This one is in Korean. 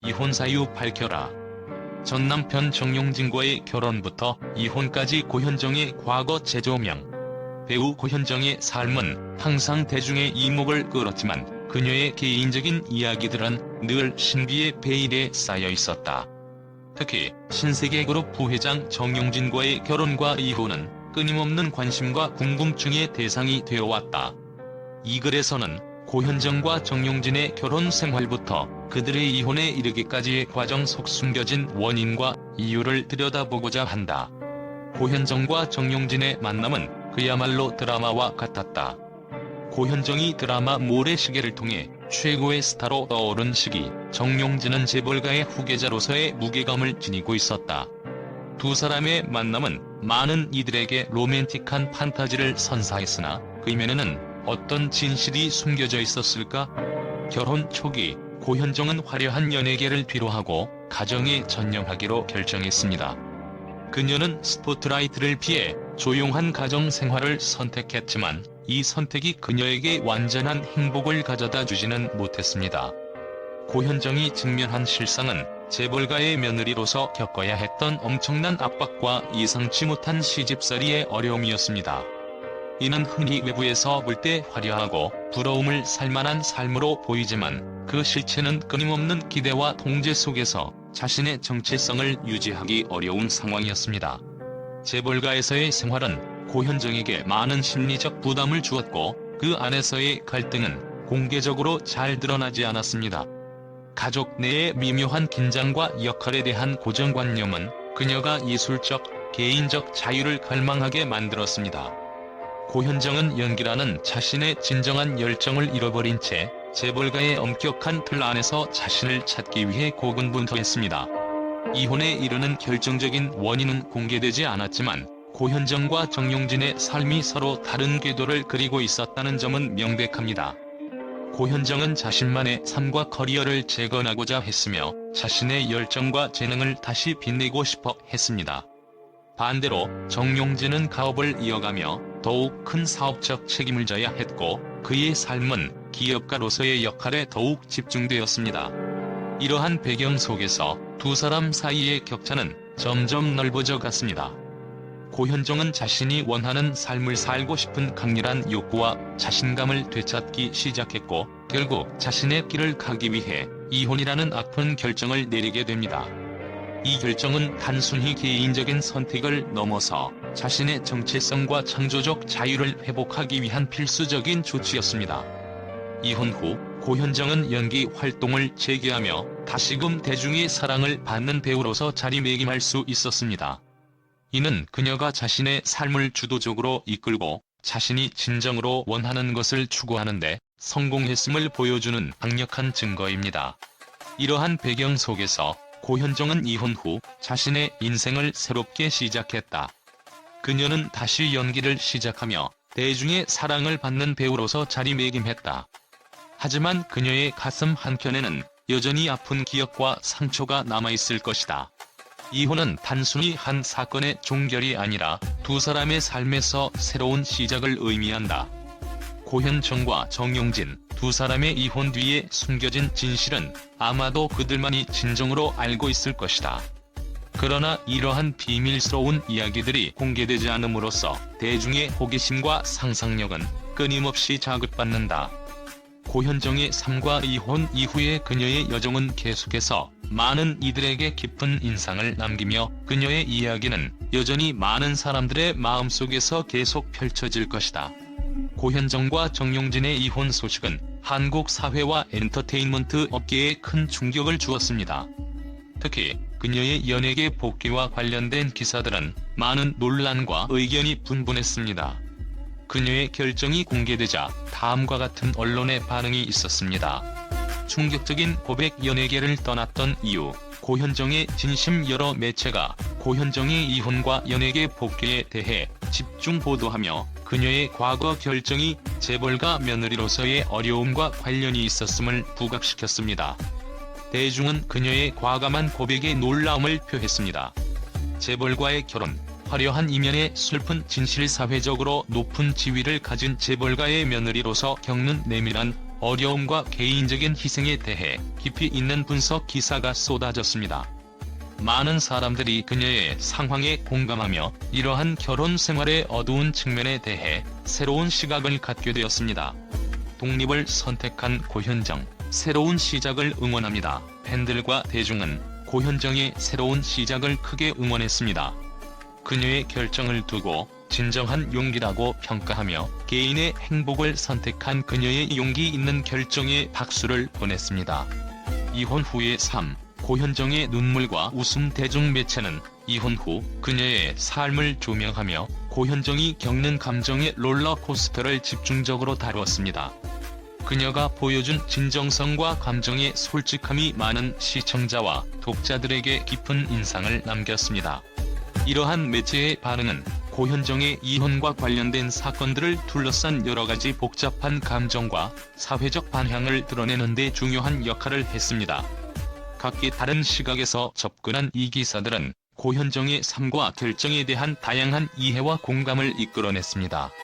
이혼 사유 밝혀라. 전 남편 정용진과의 결혼부터 이혼까지 고현정의 과거 재조명. 배우 고현정의 삶은 항상 대중의 이목을 끌었지만 그녀의 개인적인 이야기들은 늘 신비의 베일에 쌓여 있었다. 특히 신세계그룹 부회장 정용진과의 결혼과 이혼은 끊임없는 관심과 궁금증의 대상이 되어왔다. 이 글에서는 고현정과 정용진의 결혼 생활부터 그들의 이혼에 이르기까지의 과정 속 숨겨진 원인과 이유를 들여다보고자 한다. 고현정과 정용진의 만남은 그야말로 드라마와 같았다. 고현정이 드라마 모래시계를 통해 최고의 스타로 떠오른 시기, 정용진은 재벌가의 후계자로서의 무게감을 지니고 있었다. 두 사람의 만남은 많은 이들에게 로맨틱한 판타지를 선사했으나 그 이면에는 어떤 진실이 숨겨져 있었을까? 결혼 초기, 고현정은 화려한 연예계를 뒤로하고 가정에 전념하기로 결정했습니다. 그녀는 스포트라이트를 피해 조용한 가정 생활을 선택했지만 이 선택이 그녀에게 완전한 행복을 가져다 주지는 못했습니다. 고현정이 직면한 실상은 재벌가의 며느리로서 겪어야 했던 엄청난 압박과 예상치 못한 시집살이의 어려움이었습니다. 이는 흔히 외부에서 볼 때 화려하고 부러움을 살만한 삶으로 보이지만 그 실체는 끊임없는 기대와 통제 속에서 자신의 정체성을 유지하기 어려운 상황이었습니다. 재벌가에서의 생활은 고현정에게 많은 심리적 부담을 주었고 그 안에서의 갈등은 공개적으로 잘 드러나지 않았습니다. 가족 내의 미묘한 긴장과 역할에 대한 고정관념은 그녀가 예술적, 개인적 자유를 갈망하게 만들었습니다. 고현정은 연기라는 자신의 진정한 열정을 잃어버린 채 재벌가의 엄격한 틀 안에서 자신을 찾기 위해 고군분투했습니다. 이혼에 이르는 결정적인 원인은 공개되지 않았지만 고현정과 정용진의 삶이 서로 다른 궤도를 그리고 있었다는 점은 명백합니다. 고현정은 자신만의 삶과 커리어를 재건하고자 했으며 자신의 열정과 재능을 다시 빛내고 싶어 했습니다. 반대로 정용진은 가업을 이어가며 더욱 큰 사업적 책임을 져야 했고 그의 삶은 기업가로서의 역할에 더욱 집중되었습니다. 이러한 배경 속에서 두 사람 사이의 격차는 점점 넓어져 갔습니다. 고현정은 자신이 원하는 삶을 살고 싶은 강렬한 욕구와 자신감을 되찾기 시작했고 결국 자신의 길을 가기 위해 이혼이라는 아픈 결정을 내리게 됩니다. 이 결정은 단순히 개인적인 선택을 넘어서 자신의 정체성과 창조적 자유를 회복하기 위한 필수적인 조치였습니다. 이혼 후 고현정은 연기 활동을 재개하며 다시금 대중의 사랑을 받는 배우로서 자리매김할 수 있었습니다. 이는 그녀가 자신의 삶을 주도적으로 이끌고 자신이 진정으로 원하는 것을 추구하는데 성공했음을 보여주는 강력한 증거입니다. 이러한 배경 속에서 고현정은 이혼 후 자신의 인생을 새롭게 시작했다. 그녀는 다시 연기를 시작하며 대중의 사랑을 받는 배우로서 자리매김했다. 하지만 그녀의 가슴 한켠에는 여전히 아픈 기억과 상처가 남아있을 것이다. 이혼은 단순히 한 사건의 종결이 아니라 두 사람의 삶에서 새로운 시작을 의미한다. 고현정과 정용진, 두 사람의 이혼 뒤에 숨겨진 진실은 아마도 그들만이 진정으로 알고 있을 것이다. 그러나 이러한 비밀스러운 이야기들이 공개되지 않음으로써 대중의 호기심과 상상력은 끊임없이 자극받는다. 고현정의 삶과 이혼 이후의 그녀의 여정은 계속해서 많은 이들에게 깊은 인상을 남기며 그녀의 이야기는 여전히 많은 사람들의 마음속에서 계속 펼쳐질 것이다. 고현정과 정용진의 이혼 소식은 한국 사회와 엔터테인먼트 업계에 큰 충격을 주었습니다. 특히 그녀의 연예계 복귀와 관련된 기사들은 많은 논란과 의견이 분분했습니다. 그녀의 결정이 공개되자 다음과 같은 언론의 반응이 있었습니다. 충격적인 고백 연예계를 떠났던 이유, 고현정의 진심. 여러 매체가 고현정의 이혼과 연예계 복귀에 대해 집중 보도하며 그녀의 과거 결정이 재벌가 며느리로서의 어려움과 관련이 있었음을 부각시켰습니다. 대중은 그녀의 과감한 고백에 놀라움을 표했습니다. 재벌과의 결혼, 화려한 이면의 슬픈 진실. 사회적으로 높은 지위를 가진 재벌가의 며느리로서 겪는 내밀한 어려움과 개인적인 희생에 대해 깊이 있는 분석 기사가 쏟아졌습니다. 많은 사람들이 그녀의 상황에 공감하며 이러한 결혼 생활의 어두운 측면에 대해 새로운 시각을 갖게 되었습니다. 독립을 선택한 고현정, 새로운 시작을 응원합니다. 팬들과 대중은 고현정의 새로운 시작을 크게 응원했습니다. 그녀의 결정을 두고 진정한 용기라고 평가하며 개인의 행복을 선택한 그녀의 용기 있는 결정에 박수를 보냈습니다. 이혼 후의 삶, 고현정의 눈물과 웃음. 대중 매체는 이혼 후 그녀의 삶을 조명하며 고현정이 겪는 감정의 롤러코스터를 집중적으로 다루었습니다. 그녀가 보여준 진정성과 감정의 솔직함이 많은 시청자와 독자들에게 깊은 인상을 남겼습니다. 이러한 매체의 반응은 고현정의 이혼과 관련된 사건들을 둘러싼 여러가지 복잡한 감정과 사회적 방향을 드러내는 데 중요한 역할을 했습니다. 각기 다른 시각에서 접근한 이 기사들은 고현정의 삶과 결정에 대한 다양한 이해와 공감을 이끌어냈습니다.